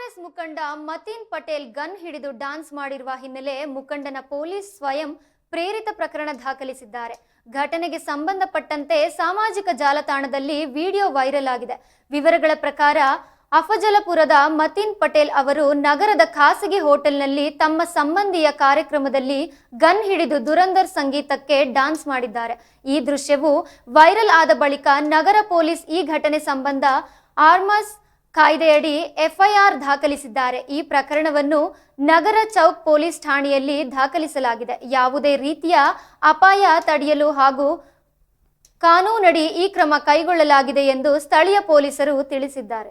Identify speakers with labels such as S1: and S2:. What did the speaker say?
S1: ಕಾಂಗ್ರೆಸ್ ಮುಖಂಡ ಮತೀನ್ ಪಟೇಲ್ ಗನ್ ಹಿಡಿದು ಡ್ಯಾನ್ಸ್ ಮಾಡಿರುವ ಹಿನ್ನೆಲೆ ಮುಖಂಡನ ಪೊಲೀಸ್ ಸ್ವಯಂ ಪ್ರೇರಿತ ಪ್ರಕರಣ ದಾಖಲಿಸಿದ್ದಾರೆ. ಘಟನೆಗೆ ಸಂಬಂಧಪಟ್ಟಂತೆ ಸಾಮಾಜಿಕ ಜಾಲತಾಣದಲ್ಲಿ ವಿಡಿಯೋ ವೈರಲ್ ಆಗಿದೆ. ವಿವರಗಳ ಪ್ರಕಾರ ಅಫಜಲಪುರದ ಮತೀನ್ ಪಟೇಲ್ ಅವರು ನಗರದ ಖಾಸಗಿ ಹೋಟೆಲ್ನಲ್ಲಿ ತಮ್ಮ ಸಂಬಂಧಿಯ ಕಾರ್ಯಕ್ರಮದಲ್ಲಿ ಗನ್ ಹಿಡಿದು ದುರಂದರ್ ಸಂಗೀತಕ್ಕೆ ಡ್ಯಾನ್ಸ್ ಮಾಡಿದ್ದಾರೆ. ಈ ದೃಶ್ಯವು ವೈರಲ್ ಆದ ಬಳಿಕ ನಗರ ಪೊಲೀಸ್ ಈ ಘಟನೆ ಸಂಬಂಧ ಆರ್ಮಸ್ ಕಾಯ್ದೆಯಡಿ ಎಫ್ಐಆರ್ ದಾಖಲಿಸಿದ್ದಾರೆ. ಈ ಪ್ರಕರಣವನ್ನು ನಗರ ಚೌಕ್ ಪೊಲೀಸ್ ಠಾಣೆಯಲ್ಲಿ ದಾಖಲಿಸಲಾಗಿದೆ. ಯಾವುದೇ ರೀತಿಯ ಅಪಾಯ ತಡೆಯಲು ಹಾಗೂ ಕಾನೂನಡಿ ಈ ಕ್ರಮ ಕೈಗೊಳ್ಳಲಾಗಿದೆ ಎಂದು ಸ್ಥಳೀಯ ಪೊಲೀಸರು ತಿಳಿಸಿದ್ದಾರೆ.